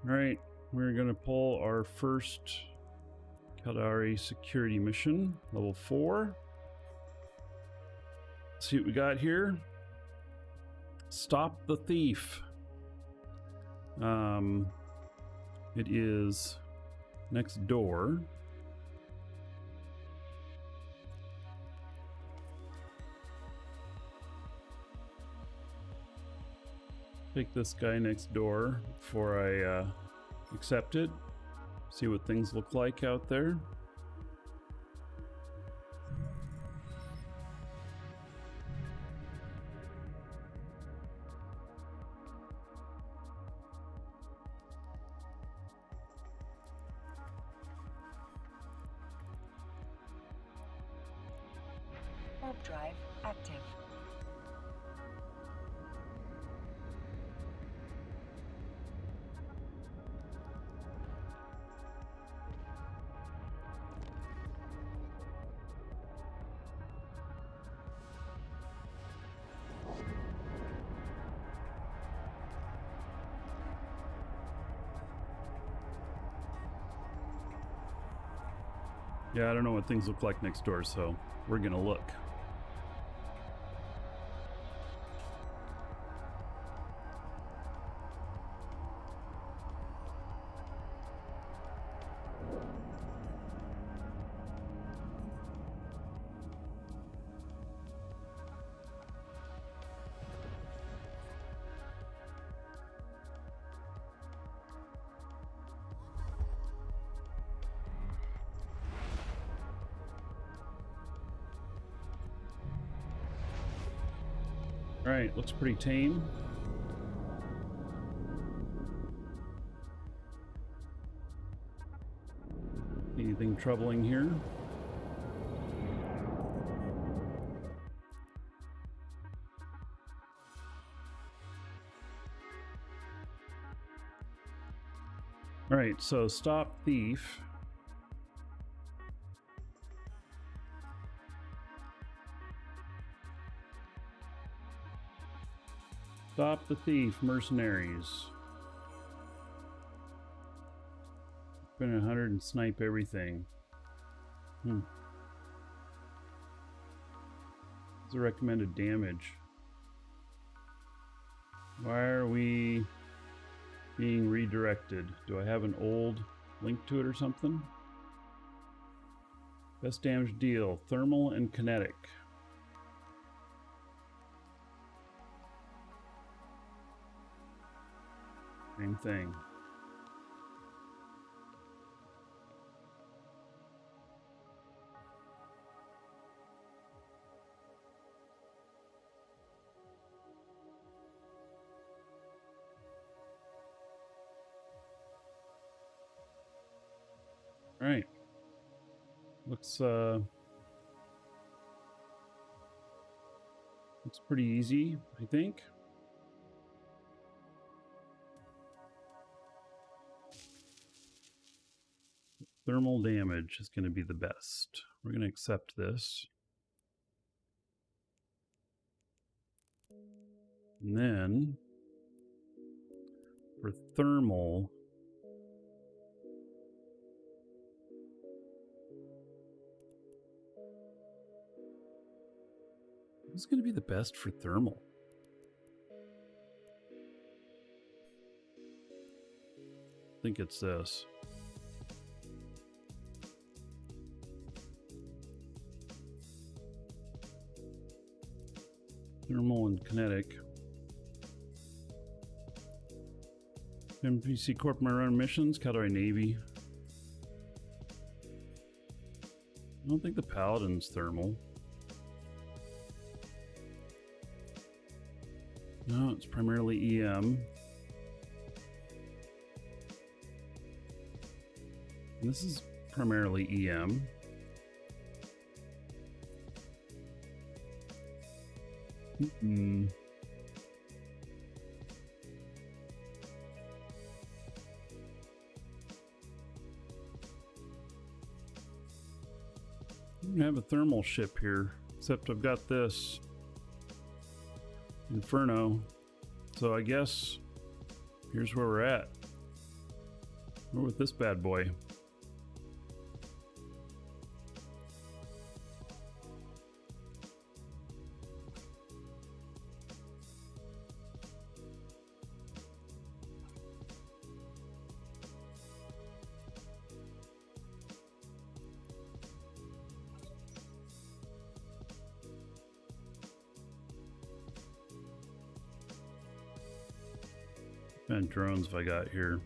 Alright, we're going to pull our first Caldari security mission, level 4. Let's see what we got here. Stop the thief. It is next door. Take this guy next door before I accept it. See what things look like out there. Warp drive active. Yeah, I don't know what things look like next door, so we're gonna look. Alright, looks pretty tame. Anything troubling here? Alright, so stop thief. Stop the thief, mercenaries. Spend 100 and snipe everything. What's the recommended damage? Why are we being redirected? Do I have an old link to it or something? Best damage deal, thermal and kinetic. Same thing. All right. Looks pretty easy, I think. Thermal damage is going to be the best. We're going to accept this. And then for thermal, what's going to be the best for thermal? I think it's this. Thermal and kinetic. NPC Corp run missions, Caldari Navy. I don't think the Paladin's thermal. No, it's primarily EM. And this is primarily EM. I have a thermal ship here, except I've got this Inferno. So I guess here's where we're at. We're with this bad boy. What kind of drones have I got here?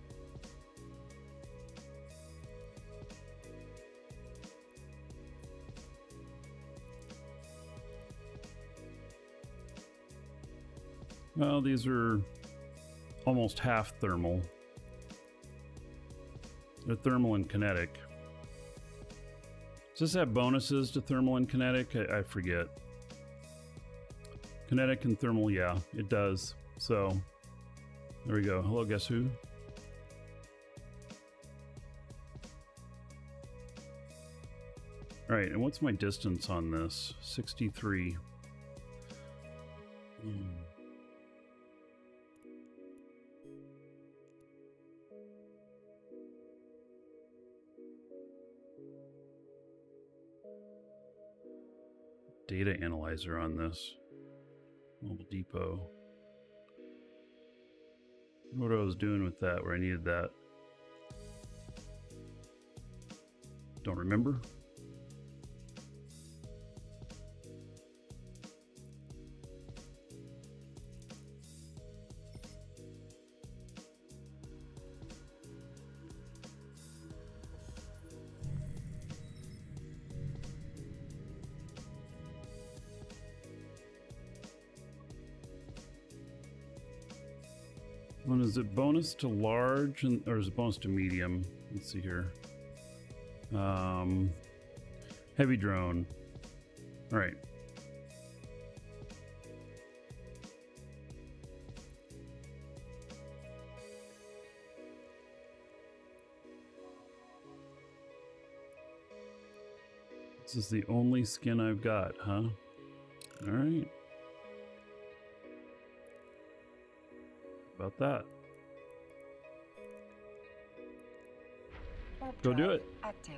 Well, these are almost half thermal. They're thermal and kinetic. Does this have bonuses to thermal and kinetic? I forget. Kinetic and thermal, yeah, it does. So, there we go. Hello, guess who? All right, and what's my distance on this? 63. Data analyzer on this. Mobile depot. What I was doing with that where I needed that. Don't remember. One is it bonus to large or is it bonus to medium? Let's see here. Heavy drone. All right. This is the only skin I've got, huh? All right. About that. Go do it. Active.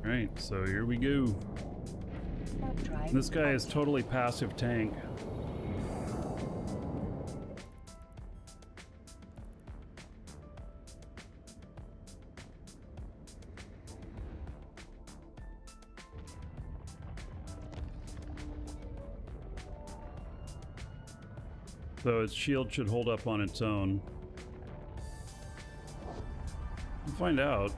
All right, so here we go. This guy is totally passive tank. So its shield should hold up on its own. We'll find out.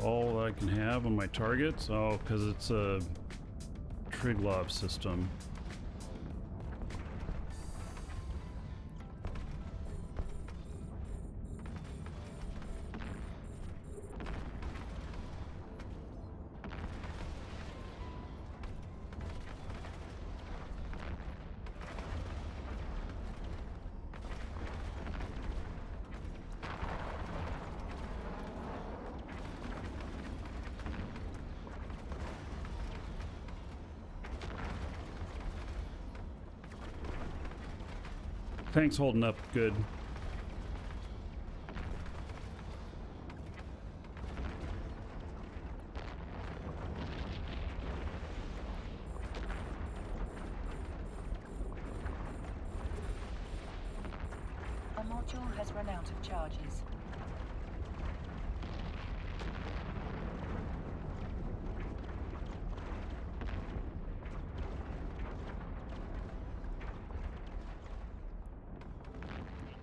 all I can have on my targets. Oh, because it's a Triglav system. Tank's holding up good. A module has run out of charges.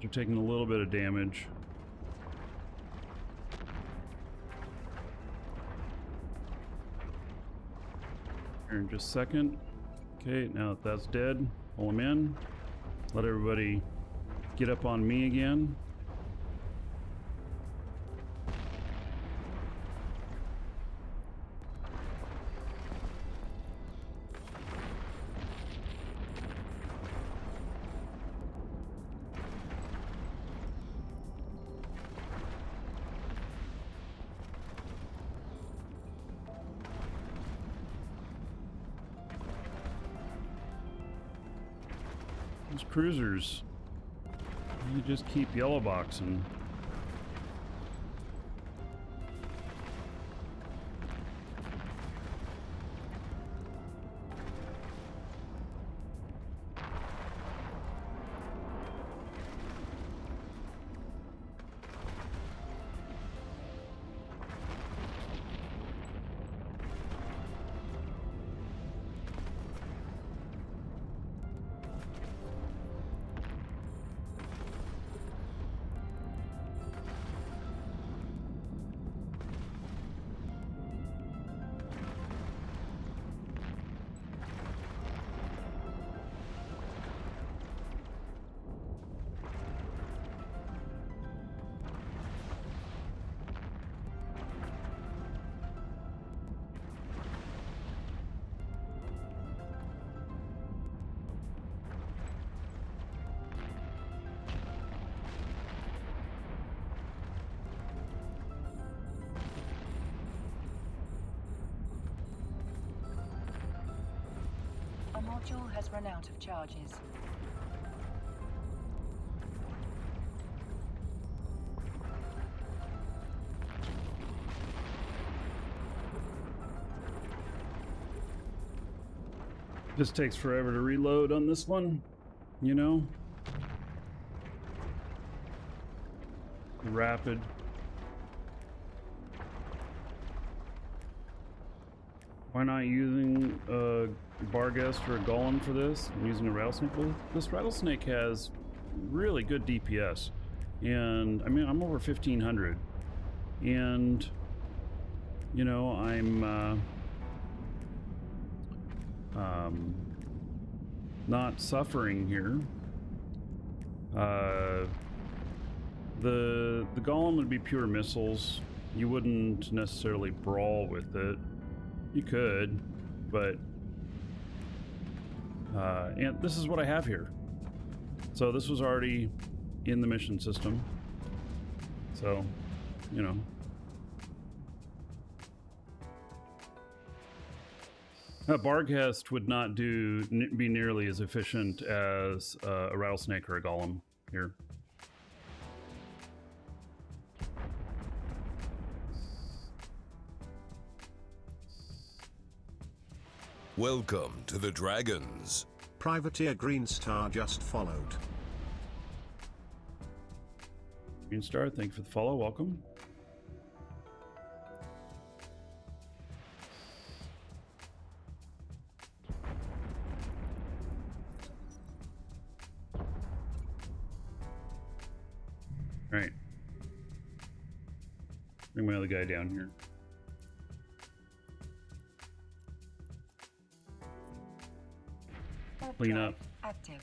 They're taking a little bit of damage. Here in just a second. Okay, now that that's dead, pull him in. Let everybody get up on me again. These cruisers, you just keep yellow boxing. A module has run out of charges. Just takes forever to reload on this one, you know? Rapid. Why not using a Barghest or a Golem for this? I'm using a Rattlesnake. Well, this Rattlesnake has really good DPS. And, I mean, I'm over 1500. And, you know, I'm not suffering here. The Golem would be pure missiles. You wouldn't necessarily brawl with it. You could, but and this is what I have here. So this was already in the mission system. So, you know. Barghest would not be nearly as efficient as a Rattlesnake or a Golem here. Welcome to the Dragons. Privateer Green Star just followed. Green Star, thank you for the follow. Welcome. All right. Bring my other guy down here. clean drive up. active.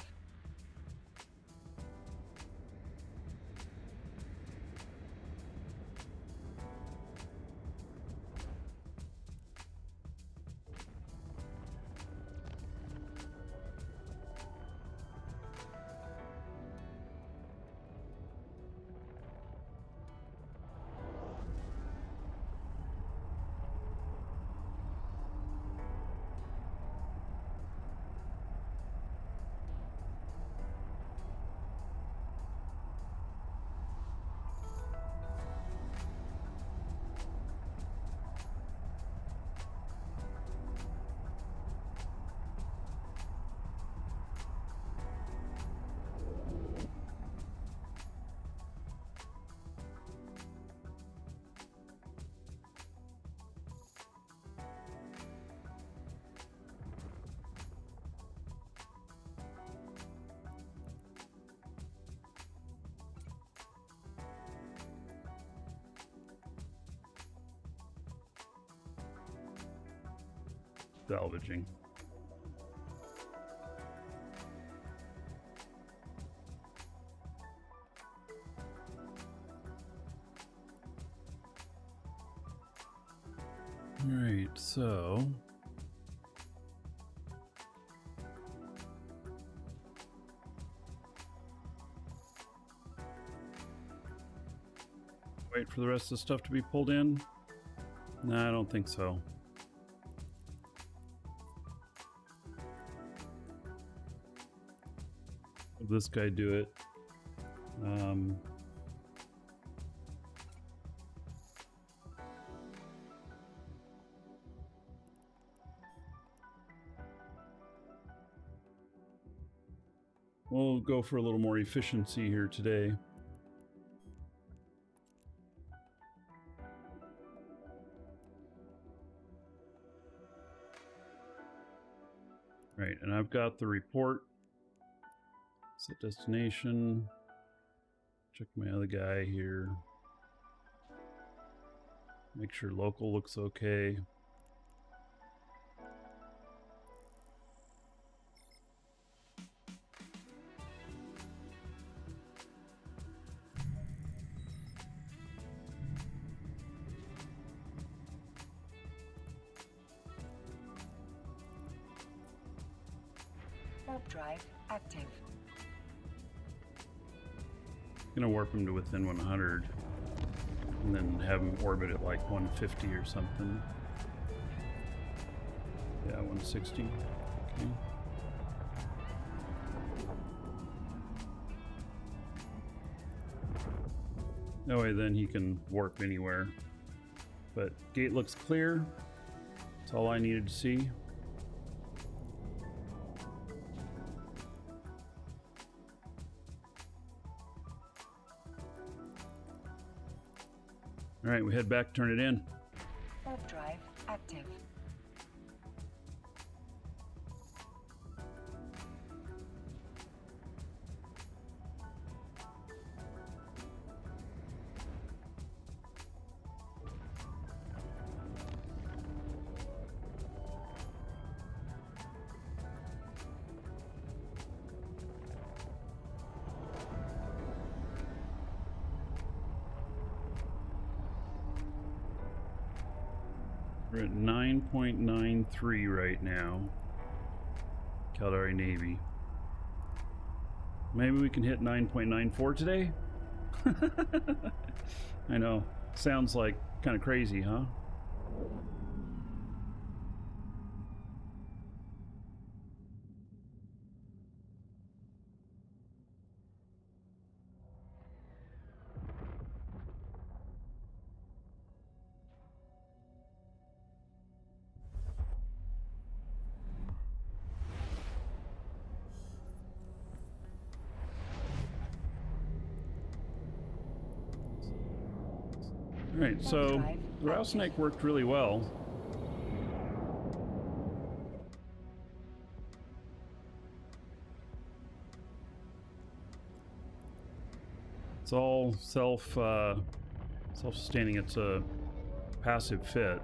Salvaging. All right, so wait for the rest of the stuff to be pulled in. No, I don't think so. Will this guy do it? We'll go for a little more efficiency here today. Right, and I've got the report. Set destination. Check my other guy here. Make sure local looks okay. Warp drive active. Gonna warp him to within 100 and then have him orbit at like 150 or something. Yeah, 160. Okay. That way then he can warp anywhere. But gate looks clear. That's all I needed to see. All right, we head back, turn it in. Warp drive active. We're at 9.93 right now. Caldari Navy. Maybe we can hit 9.94 today? I know. Sounds like kind of crazy, huh? Alright, so the rattlesnake worked really well. It's all self-sustaining. It's a passive fit.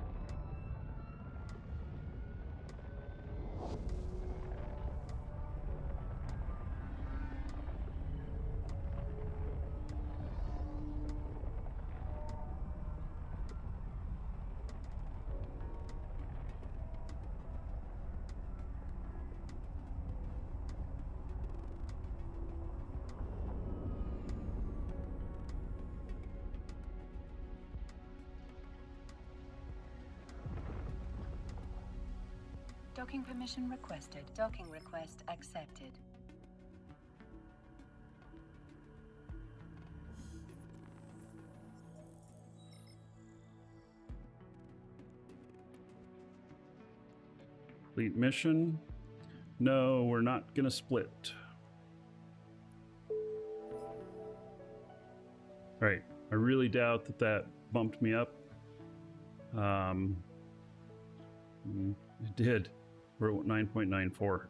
Docking permission requested. Docking request accepted. Complete mission. No, we're not gonna split. Right. I really doubt that that bumped me up. It did. We're at 9.94.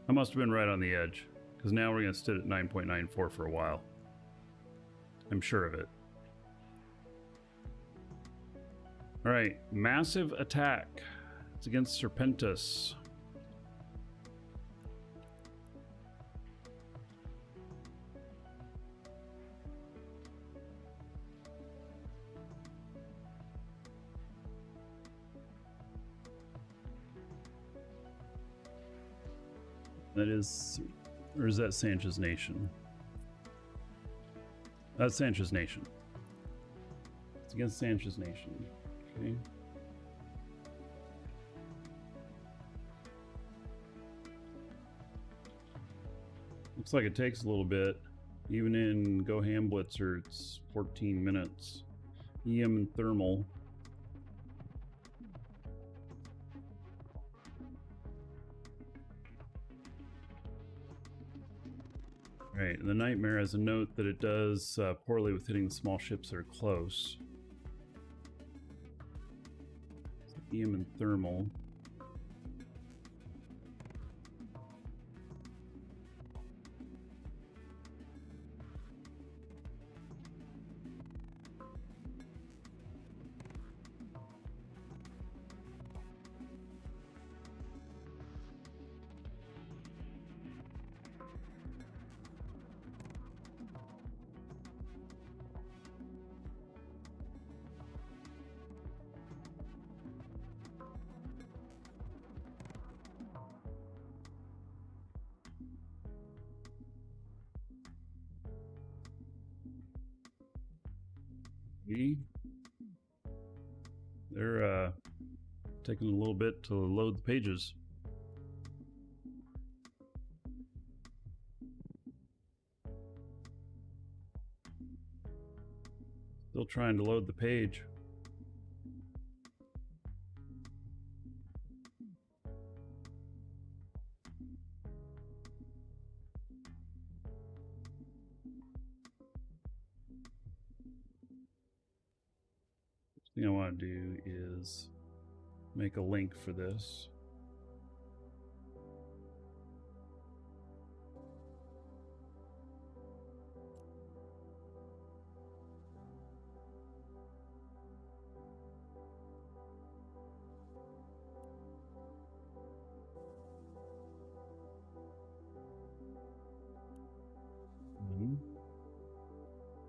I must have been right on the edge, because now we're gonna sit at 9.94 for a while. I'm sure of it. All right, massive attack. It's against Serpentis. That is, or is that Sanchez Nation? That's Sanchez Nation. It's against Sanchez Nation. Okay. Looks like it takes a little bit. Even in Go Ham Blitzer, it's 14 minutes. EM and Thermal. Right, and the Nightmare has a note that it does poorly with hitting the small ships that are close. EM and Thermal. They're taking a little bit to load the pages. Still trying to load the page. Thing I want to do is make a link for this.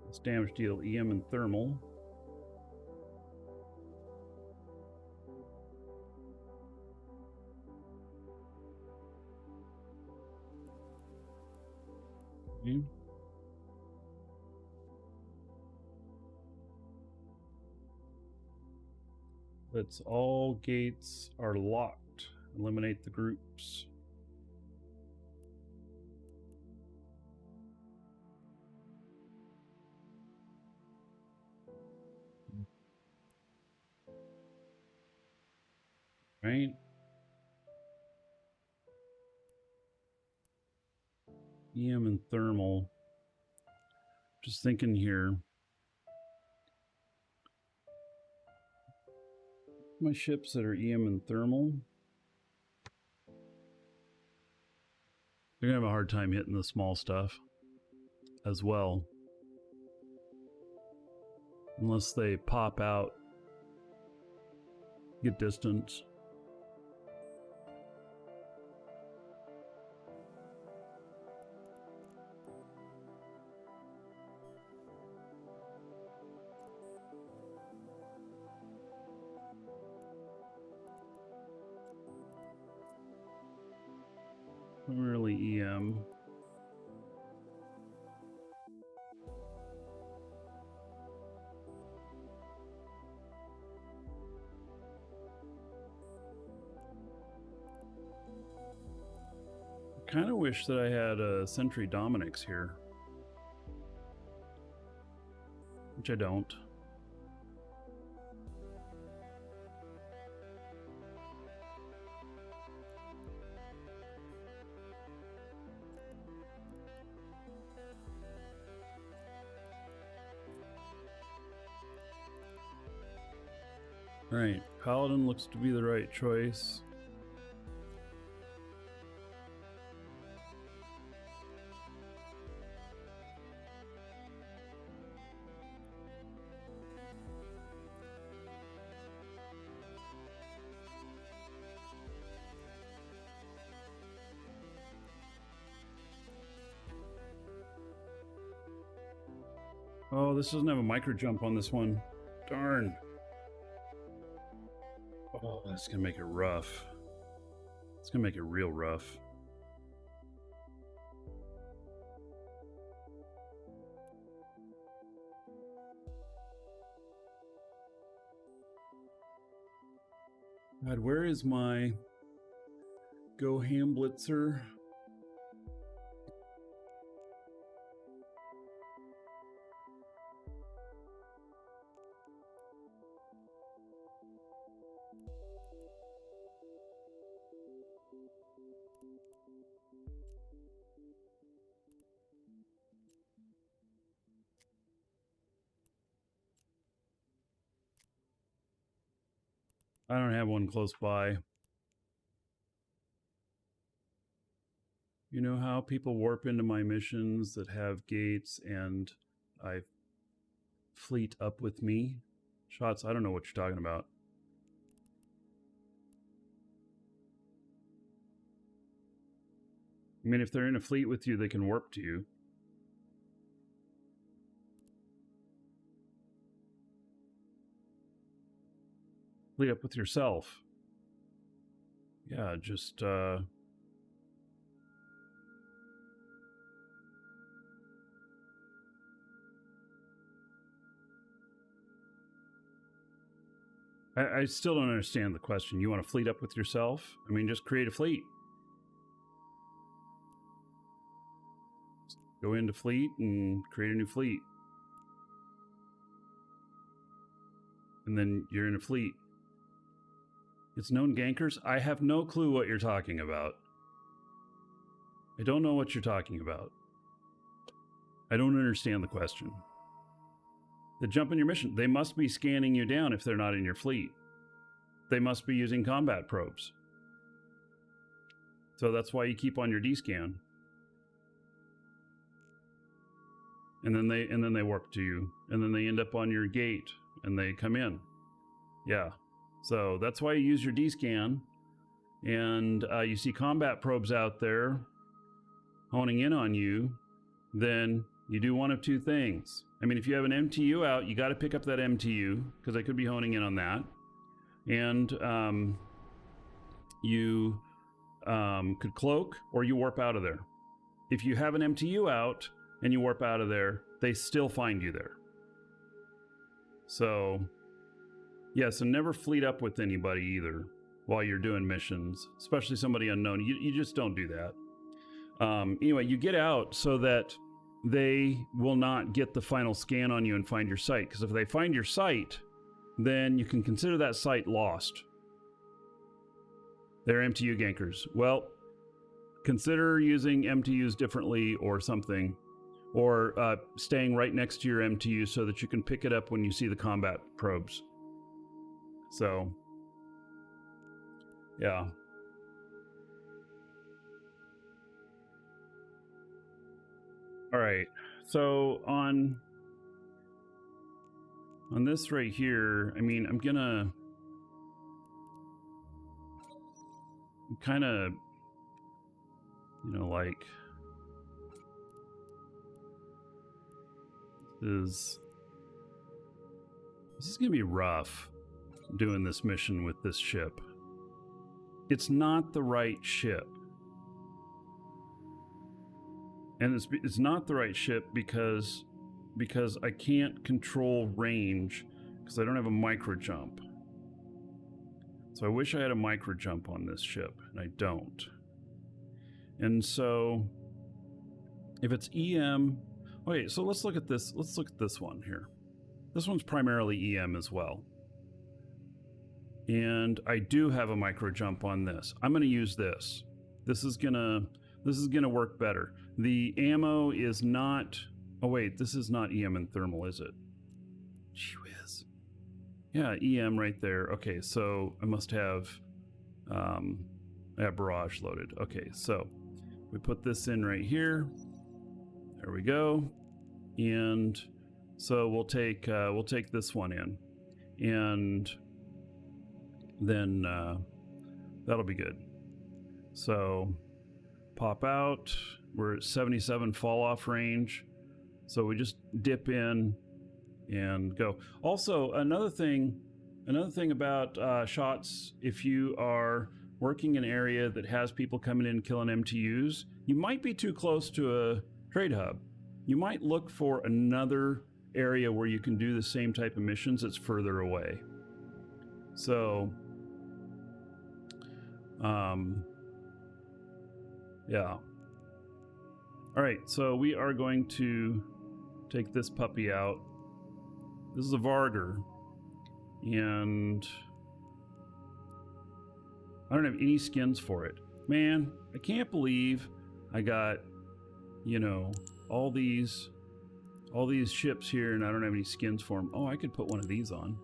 This damage deal EM and Thermal. Let's all gates are locked. Eliminate the groups. Right. EM and Thermal. Just thinking here. My ships that are EM and Thermal. They're gonna have a hard time hitting the small stuff as well. Unless they pop out, get distance. Really EM. Kind of wish that I had a Sentry Dominix here. Which I don't. Alright, Paladin looks to be the right choice. Oh, this doesn't have a micro jump on this one. Darn. Oh, that's gonna make it rough. It's gonna make it real rough. God, where is my Go Ham Blitzer? I don't have one close by. You know how people warp into my missions that have gates and I fleet up with me? Shots, I don't know what you're talking about. I mean, if they're in a fleet with you, they can warp to you. Fleet up with yourself. Yeah, just, I still don't understand the question. You want to fleet up with yourself? I mean, just create a fleet. Just go into fleet and create a new fleet. And then you're in a fleet. It's known gankers? I have no clue what you're talking about. I don't know what you're talking about. I don't understand the question. The jump in your mission. They must be scanning you down if they're not in your fleet. They must be using combat probes. So that's why you keep on your D-scan. And then they warp to you. And then they end up on your gate and they come in. Yeah. So that's why you use your D-scan. And you see combat probes out there honing in on you, then you do one of two things. I mean, if you have an MTU out, you got to pick up that MTU because they could be honing in on that. And you could cloak or you warp out of there. If you have an MTU out and you warp out of there, they still find you there. So, yeah, so never fleet up with anybody either while you're doing missions, especially somebody unknown. You just don't do that. Anyway, you get out so that they will not get the final scan on you and find your site. Because if they find your site, then you can consider that site lost. They're MTU gankers. Well, consider using MTUs differently or something. Or staying right next to your MTU so that you can pick it up when you see the combat probes. So, yeah. All right, so on this right here, I mean, I'm gonna kind of, you know, like, this is gonna be rough doing this mission with this ship. It's not the right ship. And it's not the right ship because I can't control range because I don't have a micro jump. So I wish I had a micro jump on this ship, and I don't. And so if it's EM, okay, so let's look at this. Let's look at this one here. This one's primarily EM as well. And I do have a micro jump on this. I'm going to use this. This is gonna work better. The ammo is not, oh wait, this is not EM and thermal, is it? Gee whiz. Yeah, EM right there. Okay, so I must have I have barrage loaded. Okay, so we put this in right here. There we go. And so we'll take this one in, and then that'll be good. So pop out. We're at 77 fall off range, so we just dip in and go. Also, another thing about shots, if you are working in an area that has people coming in killing MTUs, you might be too close to a trade hub. You might look for another area where you can do the same type of missions that's further away. So yeah. All right, so we are going to take this puppy out. This is a Varger, and I don't have any skins for it. Man, I can't believe I got, you know, all these ships here and I don't have any skins for them. Oh, I could put one of these on.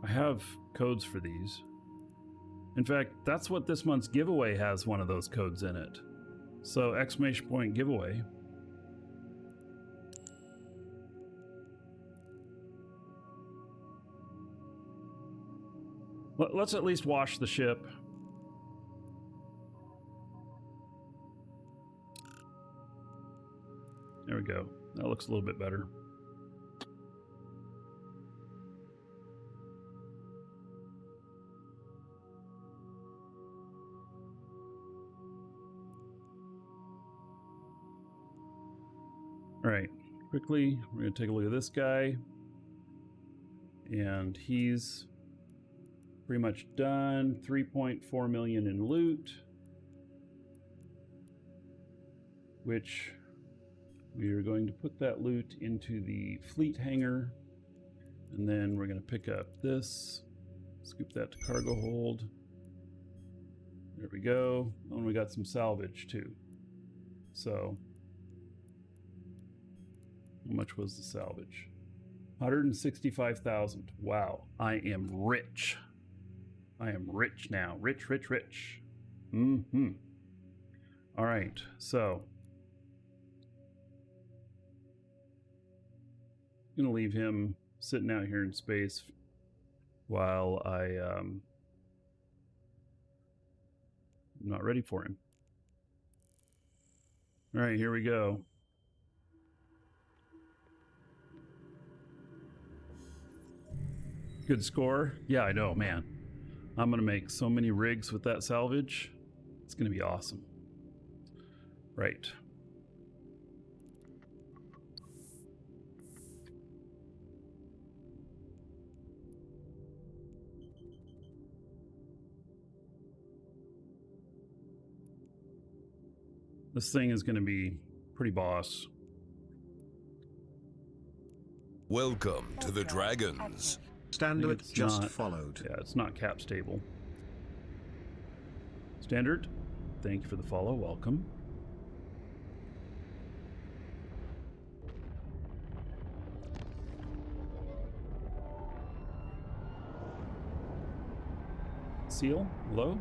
I have codes for these. In fact, that's what this month's giveaway has, one of those codes in it. So, exclamation point giveaway. Let's at least wash the ship. There we go. That looks a little bit better. All right, quickly, we're going to take a look at this guy. And he's pretty much done. 3.4 million in loot, which we are going to put that loot into the fleet hangar. And then we're going to pick up this, scoop that to cargo hold. There we go. Oh, and we got some salvage too. So, how much was the salvage? 165,000. Wow, I am rich. I am rich now. Rich, rich, rich. Mm-hmm. All right, so I'm gonna leave him sitting out here in space while I'm not ready for him. All right, here we go. Good score. Yeah, I know, man. I'm gonna make so many rigs with that salvage. It's gonna be awesome. Right. This thing is gonna be pretty boss. Welcome to the Dragons. Standard just followed. Yeah, it's not cap stable. Standard, thank you for the follow. Welcome. Seal, hello.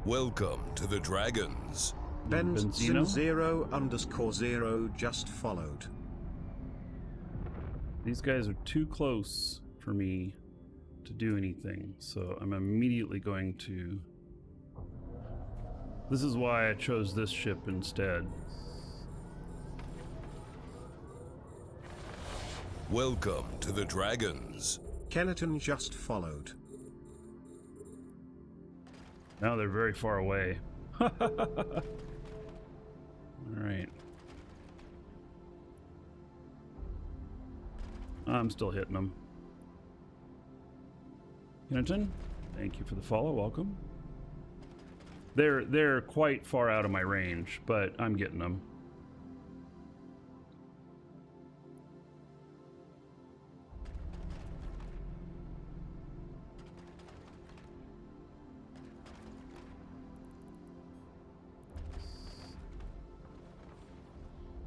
Welcome to the Dragons. Benzino 0_0 just followed. These guys are too close for me to do anything, so I'm immediately going to... This is why I chose this ship instead. Welcome to the Dragons. Keneton just followed. Now they're very far away. All right. I'm still hitting them. Kennington, thank you for the follow. Welcome. They're quite far out of my range, but I'm getting them.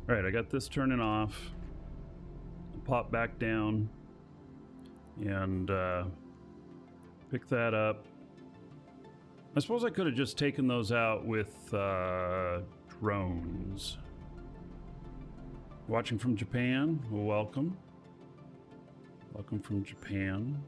All right, I got this turning off. I'll pop back down and pick that up. I suppose I could have just taken those out with drones. Watching from Japan, well, welcome. Welcome from Japan.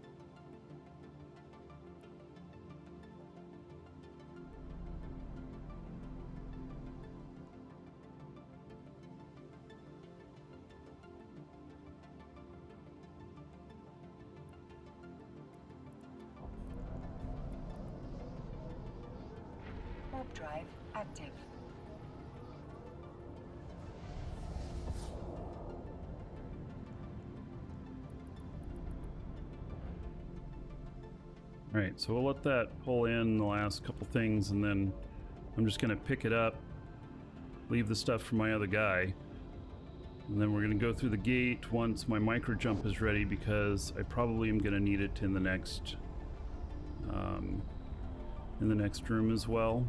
Warp drive active. All right, so we'll let that pull in the last couple things, and then I'm just going to pick it up, leave the stuff for my other guy, and then we're going to go through the gate once my micro jump is ready, because I probably am going to need it in the next room as well.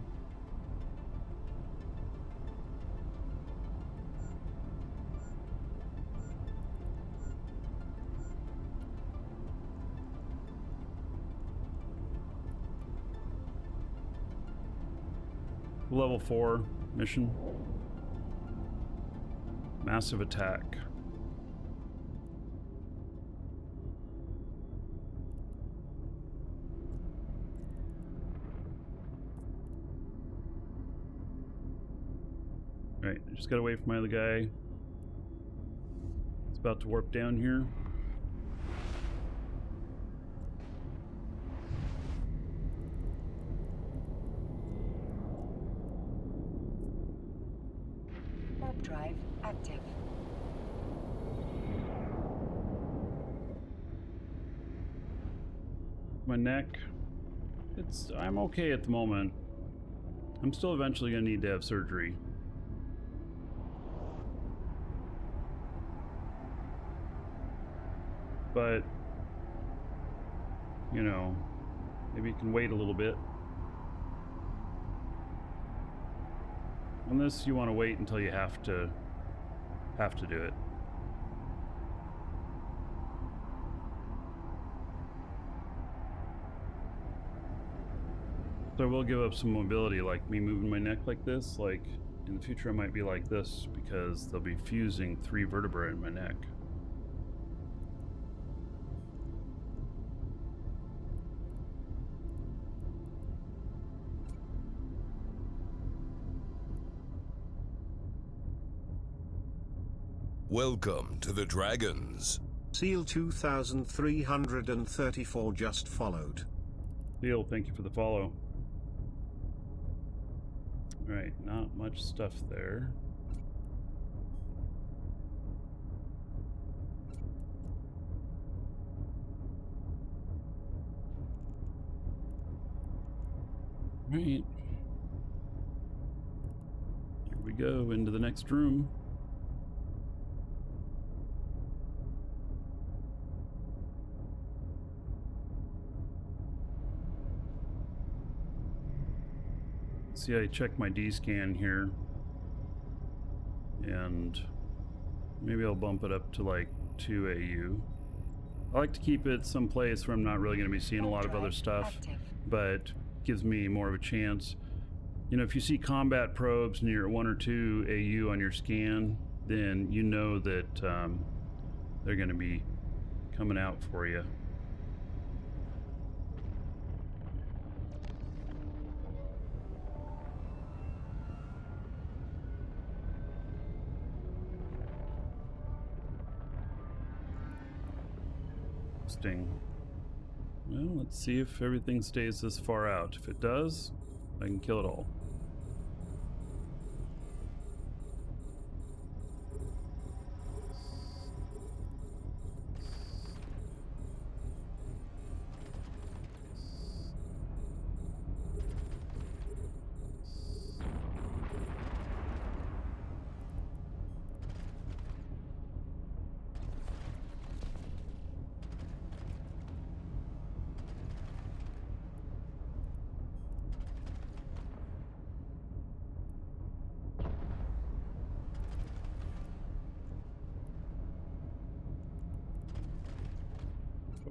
Level 4 mission. Massive attack. Alright, I just gotta wait for my other guy. It's about to warp down here. Warp drive active. My neck, I'm okay at the moment. I'm still eventually gonna need to have surgery. But, you know, maybe you can wait a little bit. On this, you want to wait until you have to do it. So I will give up some mobility, like me moving my neck like this. Like in the future I might be like this because they'll be fusing 3 vertebrae in my neck. Welcome to the Dragons. Seal 2334 just followed. Seal, thank you for the follow. Alright, not much stuff there. Right. Here we go into the next room. See, I checked my D-scan here, and maybe I'll bump it up to like 2 AU. I like to keep it someplace where I'm not really going to be seeing a lot of other stuff, but gives me more of a chance. You know, if you see combat probes near 1 or 2 AU on your scan, then you know that they're going to be coming out for you. Well, let's see if everything stays this far out. If it does, I can kill it all.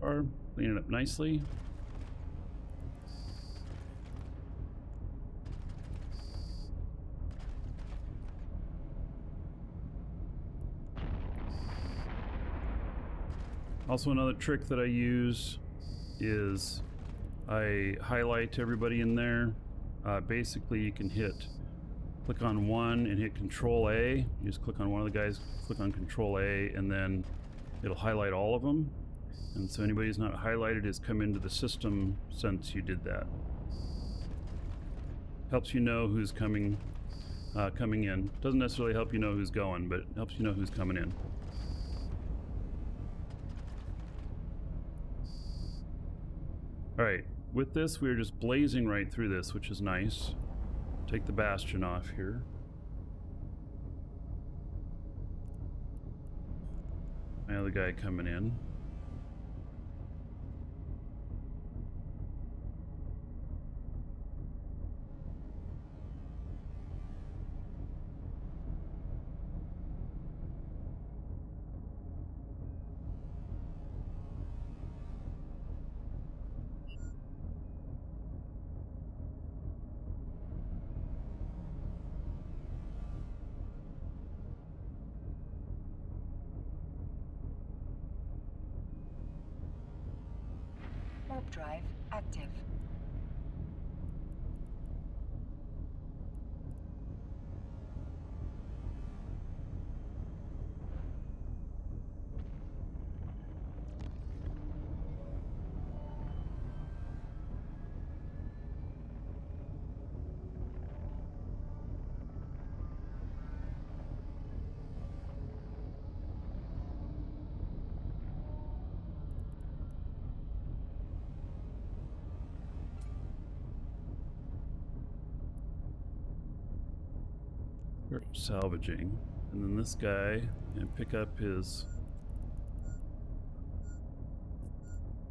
far. Clean it up nicely. Also, another trick that I use is I highlight everybody in there. Basically, you can click on one and hit Control A. You just click on one of the guys, click on Control A, and then it'll highlight all of them. And so anybody who's not highlighted has come into the system since you did that. Helps you know who's coming in. Doesn't necessarily help you know who's going, but helps you know who's coming in. Alright, with this we're just blazing right through this, which is nice. Take the bastion off here. My other guy coming in. Warp drive active. Salvaging, and then this guy can pick up his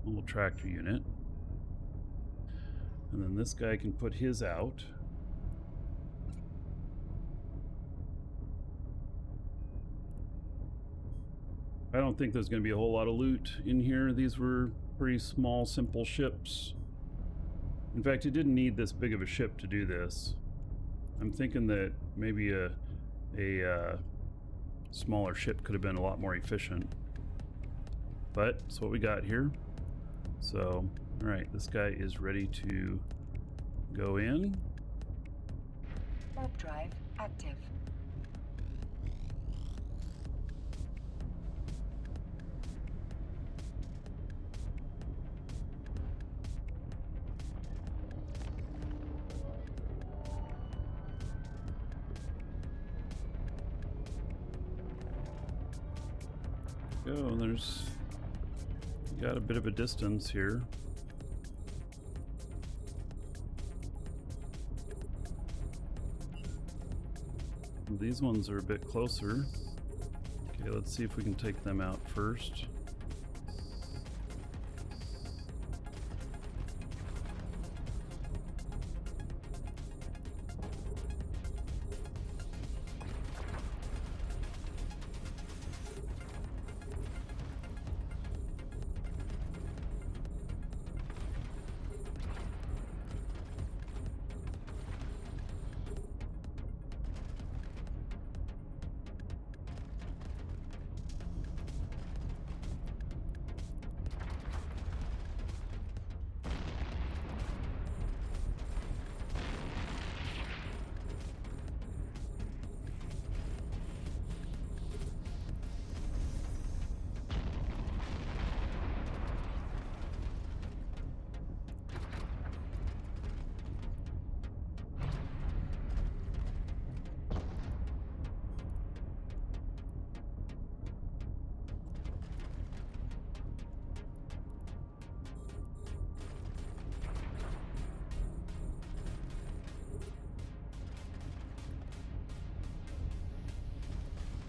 little tractor unit, and then this guy can put his out. I don't think there's going to be a whole lot of loot in here. These were pretty small, simple ships. In fact, it didn't need this big of a ship to do this. I'm thinking that maybe a smaller ship could have been a lot more efficient. But that's what we got here. So, alright, this guy is ready to go in. Warp drive active. Go, there's got a bit of a distance here. These ones are a bit closer. Okay, let's see if we can take them out first.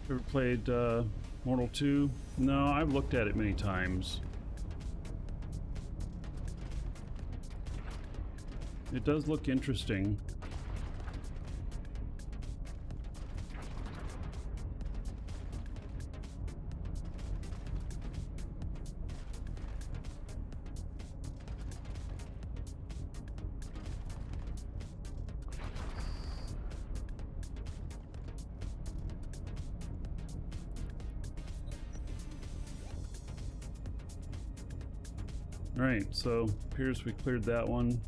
Ever played Mortal 2? No, I've looked at it many times. It does look interesting. Alright, so appears we cleared that one.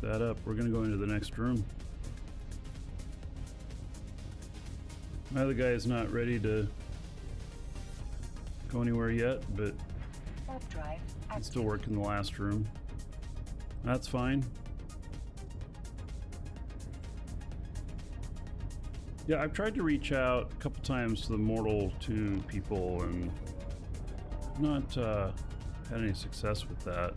That up, we're gonna go into the next room. My other guy is not ready to go anywhere yet, but Warp drive he's still working the last room. That's fine. Yeah, I've tried to reach out a couple times to the Mortal 2 people and not had any success with that.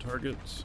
Targets.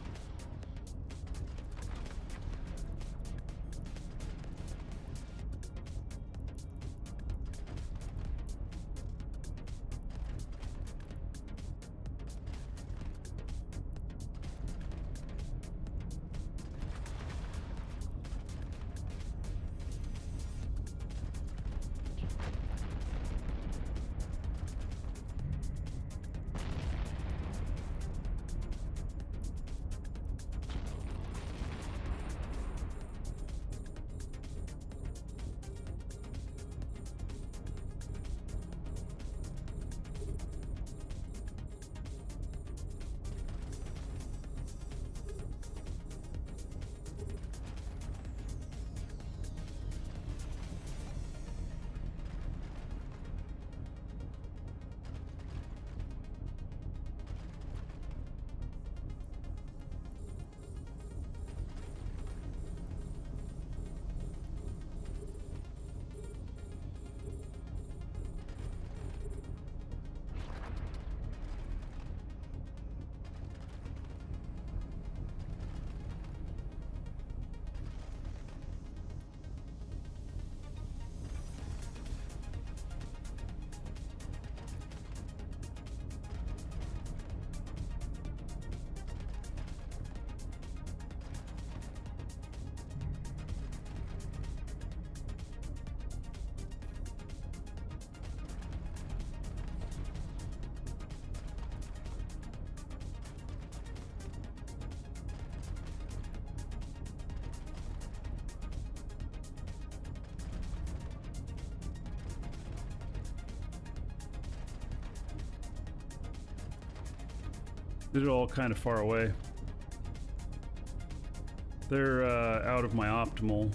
They're all kind of far away. They're out of my optimal.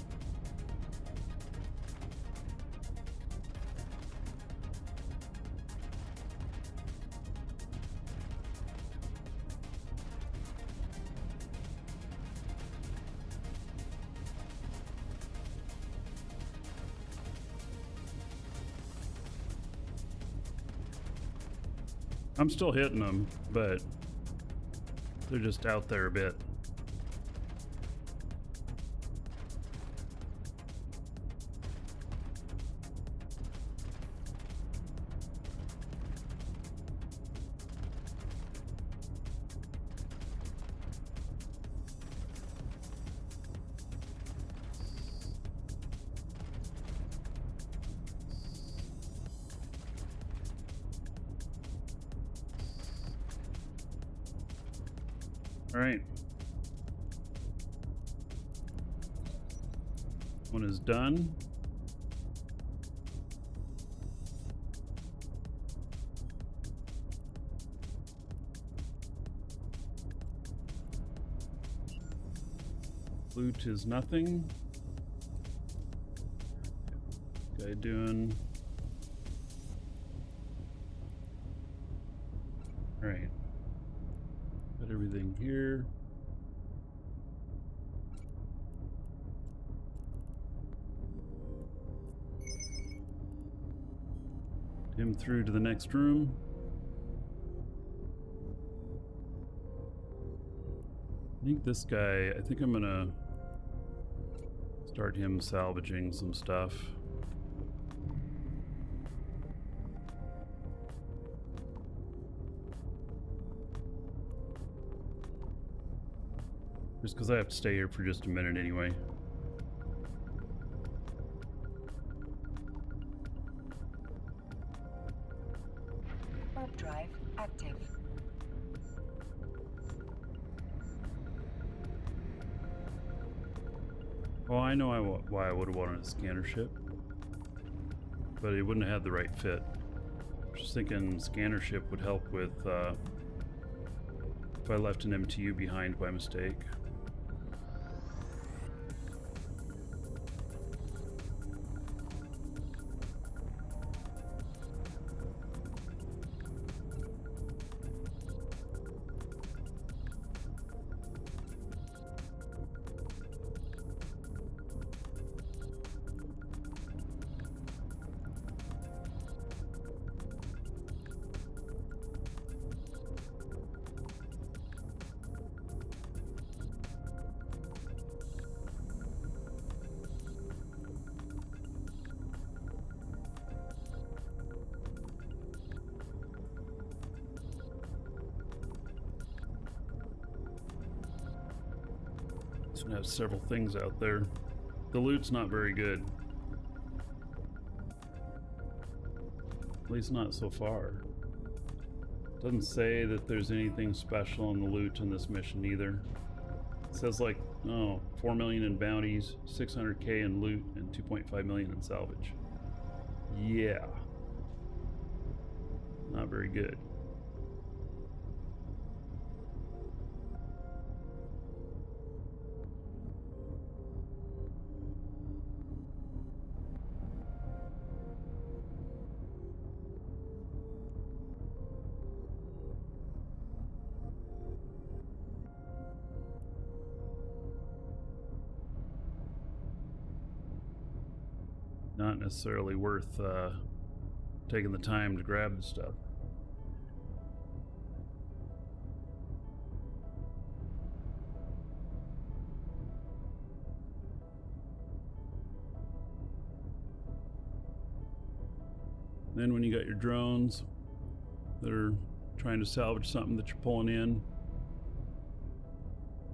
I'm still hitting them, but they're just out there a bit. All right. One is done. Loot is nothing. guy doing? Alright. Got everything here. Him through to the next room. I think this guy, I think I'm gonna start him salvaging some stuff. Just because I have to stay here for just a minute anyway. Warp drive active. Well, I know why I would have wanted a scanner ship, but it wouldn't have had the right fit. Just thinking scanner ship would help with if I left an MTU behind by mistake. This one has several things out there. The loot's not very good. At least not so far. Doesn't say that there's anything special in the loot in this mission either. It says like, oh, 4 million in bounties, 600k in loot, and 2.5 million in salvage. Yeah. Not very good. Not necessarily worth taking the time to grab the stuff. Then when you got your drones that are trying to salvage something that you're pulling in,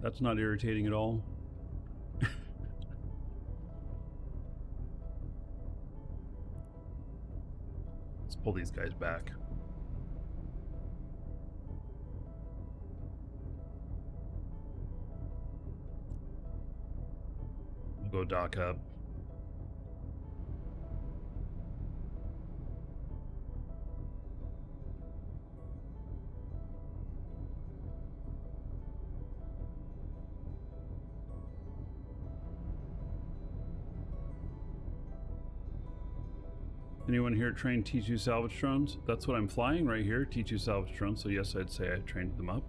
that's not irritating at all. Pull these guys back. We'll go dock up. Anyone here train T2 salvage drones? That's what I'm flying right here, T2 salvage drones, so yes, I'd say I trained them up.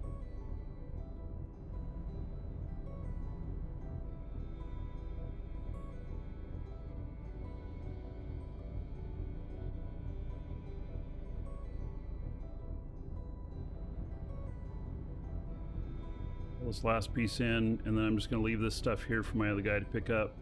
Pull this last piece in, and then I'm just going to leave this stuff here for my other guy to pick up.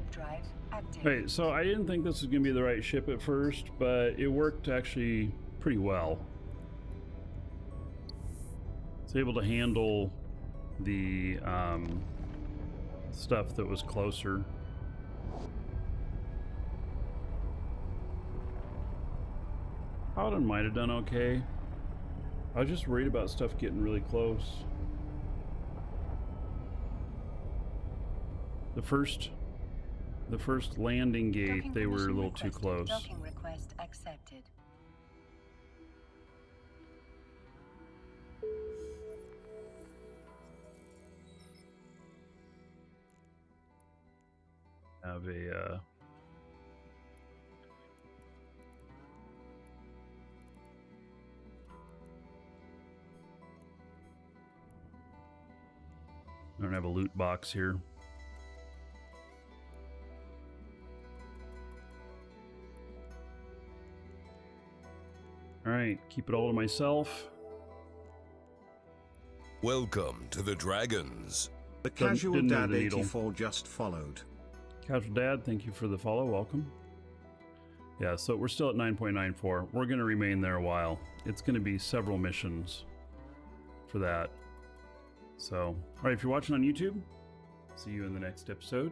Drive active. Right, so I didn't think this was going to be the right ship at first, but it worked actually pretty well. It's able to handle the stuff that was closer. Paladin might have done okay. I was just worried about stuff getting really close. The first landing gate, Docking they were a permission little too requested. close. Docking request accepted. Have a I don't have a loot box here. All right, keep it all to myself. Welcome to the Dragons. The Casual didn't move Dad the needle. 84 just followed. Casual Dad, thank you for the follow. Welcome. Yeah, so we're still at 9.94. We're going to remain there a while. It's going to be several missions for that. So, all right, if you're watching on YouTube, see you in the next episode.